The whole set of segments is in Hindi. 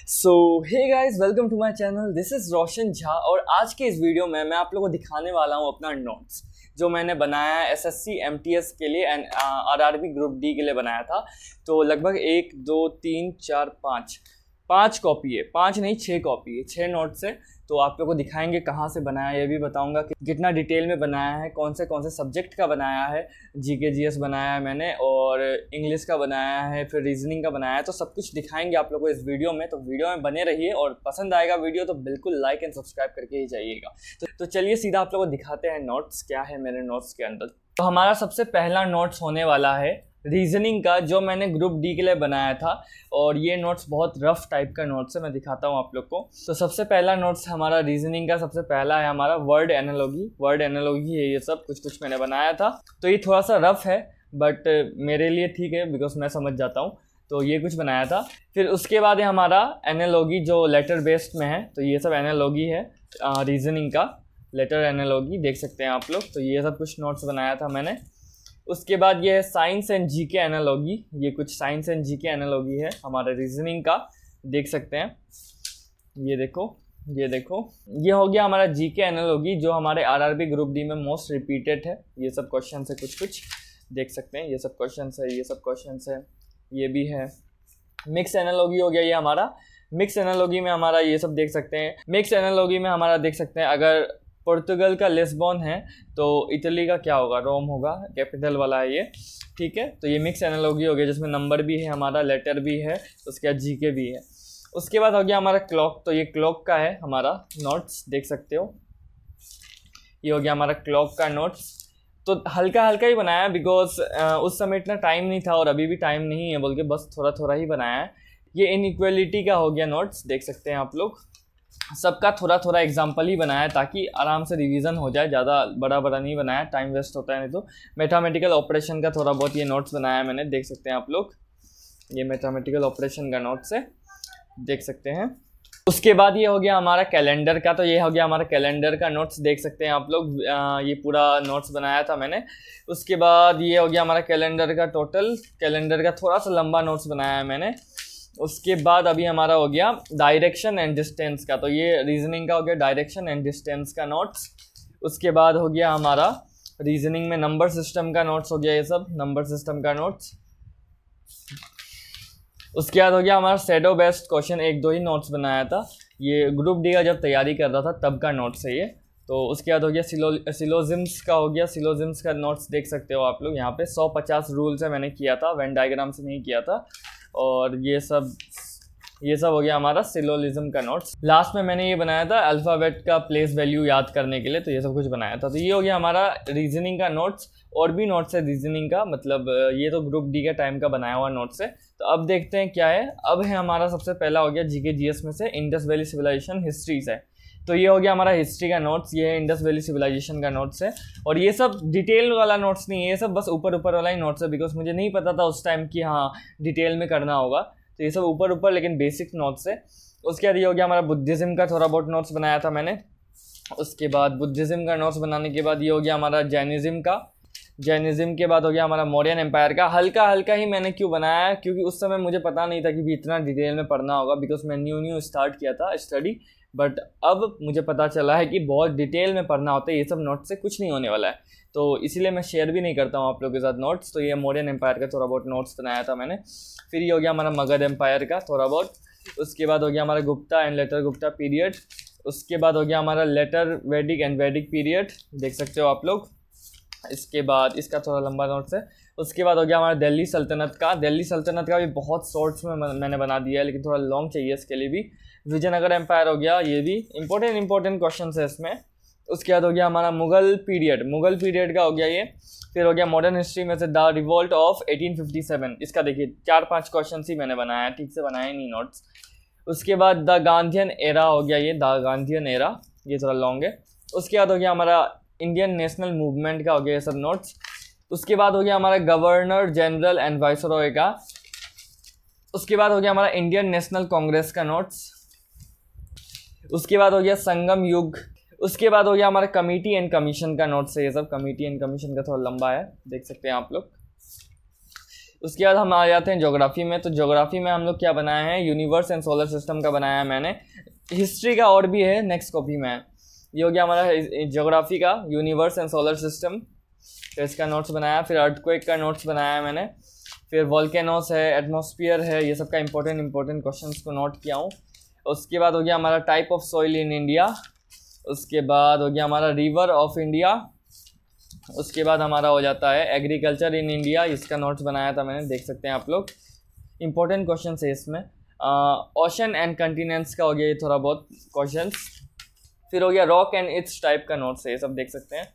So hey guys, welcome to my channel. This is Roshan Jha और आज के इस वीडियो में मैं आप लोगों को दिखाने वाला हूँ अपना नोट्स जो मैंने बनाया है एसएससी एमटीएस के लिए एंड आरआरबी ग्रुप डी के लिए बनाया था। तो लगभग 1 2 3 4 5 कॉपी है, 5 नहीं 6 कॉपी है, 6 नोट्स है। तो आप लोगों को दिखाएंगे कहाँ से बनाया, ये भी बताऊंगा कि कितना डिटेल में बनाया है, कौन से सब्जेक्ट का बनाया है। जीके जीएस बनाया है मैंने और इंग्लिश का बनाया है, फिर रीजनिंग का बनाया है। तो सब कुछ दिखाएंगे आप लोगों को इस वीडियो में। तो वीडियो में बने रहिए और पसंद आएगा वीडियो तो बिल्कुल लाइक एंड सब्सक्राइब करके ही जाइएगा। तो चलिए सीधा आप लोगों को दिखाते हैं नोट्स क्या है मेरे नोट्स के अंदर। तो हमारा सबसे पहला नोट्स होने वाला है रीजनिंग का, जो मैंने ग्रुप डी के लिए बनाया था। और ये नोट्स बहुत रफ टाइप का नोट्स है, मैं दिखाता हूँ आप लोग को। तो सबसे पहला नोट्स हमारा रीजनिंग का सबसे पहला है हमारा वर्ड एनालॉगी है। ये सब कुछ मैंने बनाया था। तो ये थोड़ा सा रफ है बट मेरे लिए ठीक है बिकॉज मैं समझ जाता हूँ। तो ये कुछ बनाया था। फिर उसके बाद है हमारा एनालॉगी जो लेटर बेस्ड में है। तो ये सब एनालॉगी है रीजनिंग का, लेटर एनालॉगी देख सकते हैं आप लोग। तो ये सब कुछ नोट्स बनाया था मैंने। उसके बाद ये है साइंस एंड जीके एनालॉगी। ये कुछ साइंस एंड जीके एनालॉगी है हमारे रीजनिंग का, देख सकते हैं। ये देखो ये हो गया हमारा जीके एनालॉगी जो हमारे आरआरबी ग्रुप डी में मोस्ट रिपीटेड है। ये सब क्वेश्चन है, कुछ देख सकते हैं। ये सब क्वेश्चन है, ये भी है। मिक्स एनालॉगी हो गया ये हमारा। मिक्स एनालॉगी में हमारा ये सब देख सकते हैं। मिक्स एनालॉगी में हमारा देख सकते हैं, अगर पोर्तुगल का लिस्बॉन है तो इटली का क्या होगा, रोम होगा, कैपिटल वाला है ये, ठीक है। तो ये मिक्स एनालॉगी हो गया जिसमें नंबर भी है हमारा, लेटर भी है, उसके बाद जीके भी है। उसके बाद हो गया हमारा क्लॉक। तो ये क्लॉक का है हमारा नोट्स, देख सकते हो। ये हो गया हमारा क्लॉक का नोट्स। तो हल्का हल्का ही बनाया बिकॉज उस समय इतना टाइम नहीं था और अभी भी टाइम नहीं है बोल के बस थोड़ा थोड़ा ही बनाया है। ये इनइक्वालिटी का हो गया नोट्स, देख सकते हैं आप लोग। सबका थोड़ा थोड़ा एग्जाम्पल ही बनाया ताकि आराम से रिवीजन हो जाए, ज़्यादा बड़ा नहीं बनाया, टाइम वेस्ट होता है नहीं तो। मैथमेटिकल ऑपरेशन का थोड़ा बहुत ये नोट्स बनाया है मैंने, देख सकते हैं आप लोग। ये मैथमेटिकल ऑपरेशन का नोट्स है, देख सकते हैं। उसके बाद ये हो गया हमारा कैलेंडर का। तो ये हो गया हमारा कैलेंडर का नोट्स, देख सकते हैं आप लोग। ये पूरा नोट्स बनाया था मैंने। उसके बाद ये हो गया हमारा कैलेंडर का टोटल। कैलेंडर का थोड़ा सा लंबा नोट्स बनाया है मैंने। उसके बाद अभी हमारा हो गया डायरेक्शन एंड डिस्टेंस का। तो ये रीजनिंग का हो गया डायरेक्शन एंड डिस्टेंस का नोट्स। उसके बाद हो गया हमारा रीजनिंग में नंबर सिस्टम का नोट्स हो गया, ये सब नंबर सिस्टम का नोट्स। उसके बाद हो गया हमारा शैडो बेस्ड क्वेश्चन, 1 2 ही नोट्स बनाया था। ये ग्रुप डी का जब तैयारी कर रहा था तब का नोट्स है ये। तो उसके बाद हो गया सिलोजिम्स का हो गया। सिलोजिम्स का नोट्स देख सकते हो आप लोग। यहाँ पे 150 रूल से मैंने किया था, वेन डायग्राम से नहीं किया था। और ये सब हो गया हमारा सिलोलिज्म का नोट्स। लास्ट में मैंने ये बनाया था अल्फ़ाबेट का प्लेस वैल्यू याद करने के लिए, तो ये सब कुछ बनाया था। तो ये हो गया हमारा रीजनिंग का नोट्स। और भी नोट्स है रीजनिंग का, मतलब ये तो ग्रुप डी के टाइम का बनाया हुआ नोट्स है। तो अब देखते हैं क्या है। अब है हमारा सबसे पहला हो गया जीके जीएस में से इंडस वैली सिविलाइजेशन हिस्ट्री से। तो ये हो गया हमारा हिस्ट्री का नोट्स। ये है इंडस वैली सिविलाइजेशन का नोट्स है। और ये सब डिटेल वाला नोट्स नहीं है, ये सब बस ऊपर वाला ही नोट्स है बिकॉज मुझे नहीं पता था उस टाइम कि हाँ डिटेल में करना होगा। तो ये सब ऊपर लेकिन बेसिक नोट्स है। उसके बाद ये हो गया हमारा बुद्धिज़्म का थोड़ा बहुत नोट्स बनाया था मैंने। उसके बाद बुद्धिज़्म का नोट्स बनाने के बाद ये हो गया हमारा जैनिज़्म का। जैनिज़्म के बाद हो गया हमारा मौर्यन एम्पायर का। हल्का हल्का ही मैंने क्यों बनाया है, क्योंकि उस समय मुझे पता नहीं था कि भी इतना डिटेल में पढ़ना होगा बिकॉज मैं न्यू स्टार्ट किया था स्टडी। बट अब मुझे पता चला है कि बहुत डिटेल में पढ़ना होता है, ये सब नोट्स से कुछ नहीं होने वाला है। तो इसीलिए मैं शेयर भी नहीं करता हूँ आप लोगों के साथ नोट्स। तो ये मौर्यन एम्पायर का थोड़ा बहुत नोट्स बनाया था मैंने। फिर ये हो गया हमारा मगध एम्पायर का थोड़ा बहुत। उसके बाद हो गया हमारा Gupta and later Gupta period. उसके बाद हो गया हमारा लेटर वैदिक एंड वैदिक पीरियड, देख सकते हो आप लोग। इसके बाद इसका थोड़ा लंबा नोट्स है। उसके बाद हो गया हमारा दिल्ली सल्तनत का। दिल्ली सल्तनत का भी बहुत शॉर्ट्स में मैंने बना दिया है, लेकिन थोड़ा लॉन्ग चाहिए इसके लिए भी। विजयनगर एम्पायर हो गया, ये भी इंपॉर्टेंट क्वेश्चन है इसमें। उसके बाद हो गया हमारा मुगल पीरियड का हो गया ये। फिर हो गया मॉडर्न हिस्ट्री में से द रिवॉल्ट ऑफ 1857। इसका देखिए 4-5 क्वेश्चन ही मैंने बनाया, ठीक से बनाया नहीं नोट्स। उसके बाद द गांधीयन एरा हो गया ये, द गांधीयन एरा, ये थोड़ा लॉन्ग है। उसके बाद हो गया हमारा इंडियन नेशनल मूवमेंट का हो गया ये सब नोट्स। उसके बाद हो गया हमारा गवर्नर जनरल एंड वाइसरॉय का। उसके बाद हो गया हमारा इंडियन नेशनल कांग्रेस का नोट्स। उसके बाद हो गया संगम युग। उसके बाद हो गया हमारा कमेटी एंड कमीशन का नोट्स है ये सब। कमेटी एंड कमीशन का थोड़ा लंबा है, देख सकते हैं आप लोग। उसके बाद हम आ जाते हैं ज्योग्राफी में। तो ज्योग्राफी में हम लोग क्या बनाए हैं, यूनिवर्स एंड सोलर सिस्टम का बनाया है मैंने। हिस्ट्री का और भी है, नेक्स्ट कॉपी में है। ये हो गया हमारा ज्योग्राफी का यूनिवर्स एंड सोलर सिस्टम, तो इसका नोट्स बनाया। फिर अर्थक्वेक का नोट्स बनाया है मैंने। फिर वॉल्केनोस है, एटमॉस्फेयर है, ये सब का इंपॉर्टेंट क्वेश्चंस को नोट किया हूँ। उसके बाद हो गया हमारा type of soil in India. उसके बाद हो गया हमारा रिवर ऑफ इंडिया। उसके बाद हमारा हो जाता है एग्रीकल्चर इन इंडिया, इसका नोट्स बनाया था मैंने, देख सकते हैं आप लोग। इंपॉर्टेंट क्वेश्चन है इसमें। ओशन एंड कंटिनेंट्स का हो गया ये थोड़ा बहुत क्वेश्चंस। फिर हो गया रॉक एंड इट्स टाइप का नोट्स है, ये सब देख सकते हैं।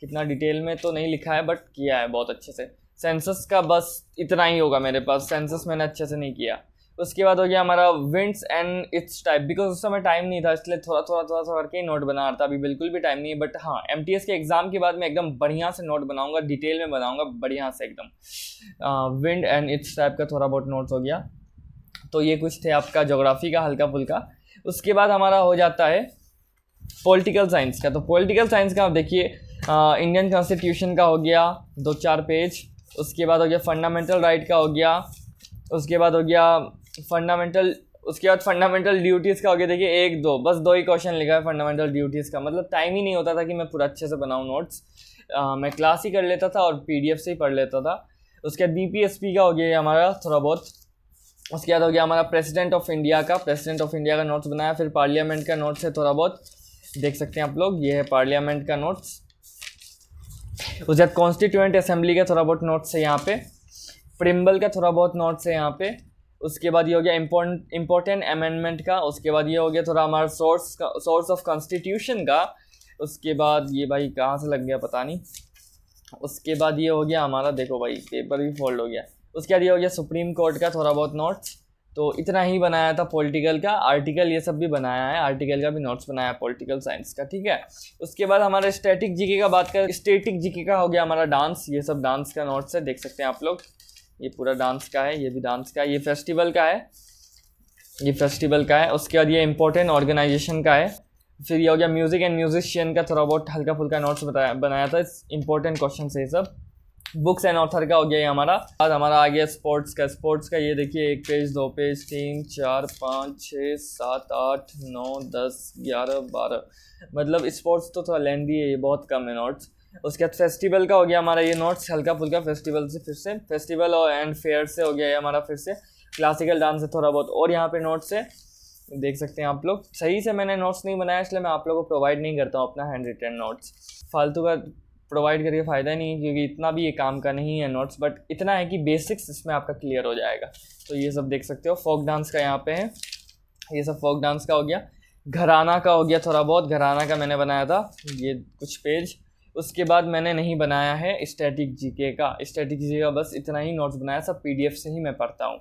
कितना डिटेल में तो नहीं लिखा है बट किया है बहुत अच्छे से। सेंसस का बस इतना ही होगा मेरे पास, सेंसस मैंने अच्छे से नहीं किया। उसके बाद हो गया हमारा winds and it's type, because उस समय टाइम नहीं था इसलिए थोड़ा करके ही नोट बना रहा था। अभी बिल्कुल भी टाइम नहीं है, बट हाँ MTS के एग्जाम के बाद मैं एकदम बढ़िया से नोट बनाऊंगा, डिटेल में बनाऊंगा बढ़िया से एकदम। विंड एंड इट्स टाइप का थोड़ा बहुत नोट्स हो गया। तो ये कुछ थे आपका ज्योग्राफी का हल्का फुल्का। उसके बाद हमारा हो जाता है पॉलिटिकल साइंस का। तो पॉलिटिकल साइंस का आप देखिए, इंडियन कॉन्स्टिट्यूशन का हो गया 2-4 पेज। उसके बाद हो गया फंडामेंटल राइट का हो गया। उसके बाद हो गया फंडामेंटल ड्यूटीज़ का हो गया। देखिए 1-2 बस 2 ही क्वेश्चन लिखा है फंडामेंटल ड्यूटीज़ का, मतलब टाइम ही नहीं होता था कि मैं पूरा अच्छे से बनाऊँ नोट्स। मैं क्लास ही कर लेता था और PDF से ही पढ़ लेता था। उसके बाद BPSP का हो गया हमारा थोड़ा बहुत। उसके बाद हो गया हमारा प्रेसिडेंट ऑफ इंडिया का नोट्स बनाया। फिर पार्लियामेंट का नोट्स है थोड़ा बहुत, देख सकते हैं आप लोग, ये है पार्लियामेंट का नोट्स। उसके बाद कॉन्स्टिट्यूएंट असेंबली का थोड़ा बहुत नोट्स है यहाँ पे। प्रिम्बल का थोड़ा बहुत नोट्स है यहाँ पे। उसके बाद ये हो गया इम्पोर्टेंट अमेंडमेंट का। उसके बाद ये हो गया थोड़ा हमारा सोर्स ऑफ कॉन्स्टिट्यूशन का। उसके बाद ये भाई कहाँ से लग गया पता नहीं। उसके बाद ये हो गया हमारा, देखो भाई पेपर भी फोल्ड हो गया। उसके बाद ये हो गया सुप्रीम कोर्ट का थोड़ा बहुत नोट्स। तो इतना ही बनाया था पॉलिटिकल का। आर्टिकल ये सब भी बनाया है, आर्टिकल का भी नोट्स बनाया है पॉलिटिकल साइंस का, ठीक है। उसके बाद हमारा स्टैटिक जीके का बात करें, स्टैटिक जीके का हो गया हमारा डांस। ये सब डांस का नोट्स है, देख सकते हैं आप लोग। ये पूरा डांस का है, ये भी डांस का है, ये फेस्टिवल का है, उसके बाद ये इंपॉर्टेंट ऑर्गेनाइजेशन का है। फिर ये हो गया म्यूजिक एंड म्यूजिशियन का थोड़ा बहुत हल्का फुल्का नोट्स बनाया था। इंपॉर्टेंट क्वेश्चन है ये सब। बुक्स एंड ऑथर का हो गया ये हमारा। बाद हमारा आ गया स्पोर्ट्स का ये देखिए 1 पेज 2 पेज 3 4 5 6 7 8 9 10 11 12, मतलब स्पोर्ट्स तो थोड़ा लेंदी है, ये बहुत कम है नोट्स। उसके बाद फेस्टिवल का हो गया हमारा ये नोट्स हल्का फुल्का। फेस्टिवल से फिर से फेस्टिवल और एंड फेयर से हो गया ये हमारा फिर से। क्लासिकल डांस है थोड़ा बहुत, और यहाँ पे नोट्स है, देख सकते हैं आप लोग। सही से मैंने नोट्स नहीं बनाया इसलिए मैं आप लोगों को प्रोवाइड नहीं करता हूँ अपना हैंड रिटन नोट्स। फालतू का प्रोवाइड करके फ़ायदा नहीं है, क्योंकि इतना भी ये काम का नहीं है नोट्स, बट इतना है कि बेसिक्स इसमें आपका क्लियर हो जाएगा। तो ये सब देख सकते हो। फोक डांस का यहाँ पे है, ये सब फोक डांस का हो गया। घराना का हो गया थोड़ा बहुत, घराना का मैंने बनाया था ये कुछ पेज। उसके बाद मैंने नहीं बनाया है स्टैटिक जीके का बस इतना ही नोट्स बनाया, सब PDF से ही मैं पढ़ता हूँ।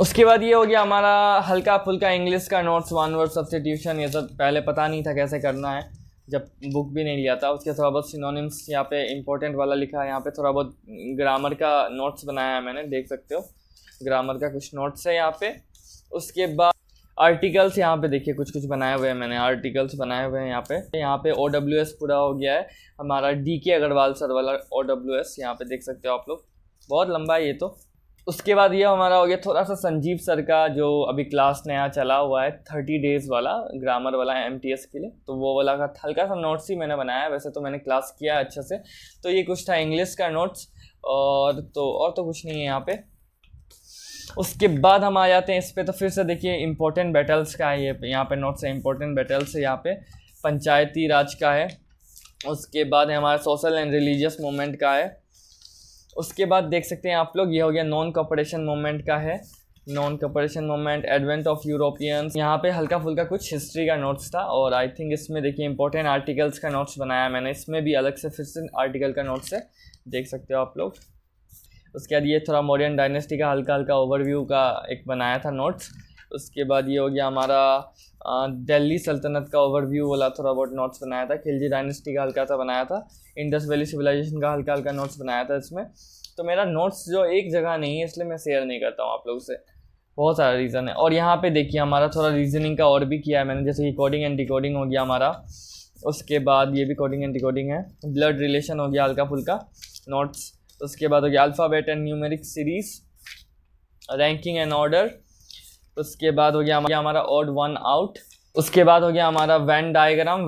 उसके बाद ये हो गया हमारा हल्का फुल्का इंग्लिश का नोट्स, 1 वर्ड सब्स्टिट्यूशन, ये सब पहले पता नहीं था कैसे करना है जब बुक भी नहीं लिया था। उसके थोड़ा बहुत सिनोनिम्स यहाँ पे इंपॉर्टेंट वाला लिखा है, यहाँ पे थोड़ा बहुत ग्रामर का नोट्स बनाया है मैंने, देख सकते हो ग्रामर का कुछ नोट्स है यहाँ पे। उसके बाद आर्टिकल्स यहाँ पे देखिए कुछ बनाए हुए हैं मैंने, आर्टिकल्स बनाए हुए हैं यहाँ पे OWS पूरा हो गया है हमारा, DK अग्रवाल सर वाला OWS यहाँ पे देख सकते हो आप लोग, बहुत लंबा है ये तो। उसके बाद ये हमारा हो गया थोड़ा सा संजीव सर का, जो अभी क्लास नया चला हुआ है 30 डेज़ वाला ग्रामर वाला MTS के लिए, तो वो वाला का हल्का सा नोट्स ही मैंने बनाया है, वैसे तो मैंने क्लास किया है अच्छे से। तो ये कुछ था इंग्लिश का नोट्स, और तो कुछ नहीं है यहाँ पे। उसके बाद हम आ जाते हैं इस पे, तो फिर से देखिए इंपॉर्टेंट बैटल्स का है, ये यहाँ पे नोट्स है, इंपॉर्टेंट बैटल्स है यहाँ पे, पंचायती राज का है। उसके बाद है हमारा सोशल एंड रिलीजियस मूवमेंट का है। उसके बाद देख सकते हैं आप लोग ये हो गया नॉन कॉपरेशन मूवमेंट का है, non cooperation movement, advent of Europeans. यहाँ पे हल्का फुल्का कुछ हिस्ट्री का नोट्स था, और आई थिंक इसमें देखिए इंपॉर्टेंट आर्टिकल्स का नोट्स बनाया मैंने, इसमें भी अलग से फिर से आर्टिकल का नोट्स है, देख सकते हो आप लोग। उसके बाद ये थोड़ा मौर्यन डायनेस्टी का हल्का ओवरव्यू का एक बनाया था नोट्स। उसके बाद ये हो गया हमारा दिल्ली सल्तनत का ओवरव्यू वाला थोड़ा बहुत नोट्स बनाया था, खिलजी डायनेस्टी का हल्का सा बनाया था, इंडस वैली सिविलाइजेशन का हल्का नोट्स बनाया था इसमें। तो मेरा नोट्स जो एक जगह नहीं है इसलिए मैं शेयर नहीं करता हूँ आप लोगों से, बहुत सारा रीज़न है। और यहाँ पे देखिए हमारा थोड़ा रीजनिंग का और भी किया है मैंने, जैसे कि कोडिंग एंड डिकोडिंग हो गया हमारा। उसके बाद ये भी कोडिंग एंड डिकोडिंग है, ब्लड रिलेशन हो गया हल्का फुल्का नोट्स। उसके बाद हो गया alphabet and numeric series, ranking and order. उसके बाद हो गया हमारा ऑड वन आउट। उसके बाद हो गया हमारा वेन डायग्राम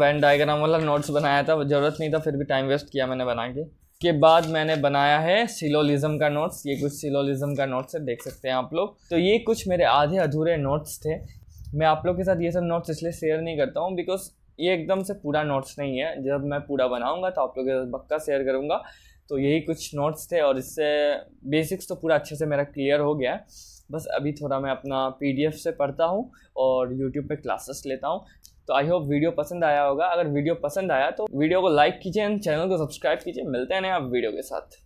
वाला नोट्स बनाया था, ज़रूरत नहीं था फिर भी टाइम वेस्ट किया मैंने बना के। के बाद मैंने बनाया है सिलोलिज्म का नोट्स, ये कुछ सिलोलिज्म का नोट्स है, देख सकते हैं आप लोग। तो ये कुछ मेरे आधे अधूरे नोट्स थे। मैं आप लोग के साथ ये सब नोट्स इसलिए शेयर नहीं करता हूँ बिकॉज ये एकदम से पूरा नोट्स नहीं है, जब मैं पूरा बनाऊँगा तो आप लोग के साथ पक्का शेयर करूँगा। तो यही कुछ नोट्स थे और इससे बेसिक्स तो पूरा अच्छे से मेरा क्लियर हो गया है। बस अभी थोड़ा मैं अपना PDF से पढ़ता हूँ और YouTube पे क्लासेस लेता हूँ। तो आई होप वीडियो पसंद आया होगा। अगर वीडियो पसंद आया तो वीडियो को लाइक कीजिए एंड चैनल को सब्सक्राइब कीजिए। मिलते हैं नए आप वीडियो के साथ।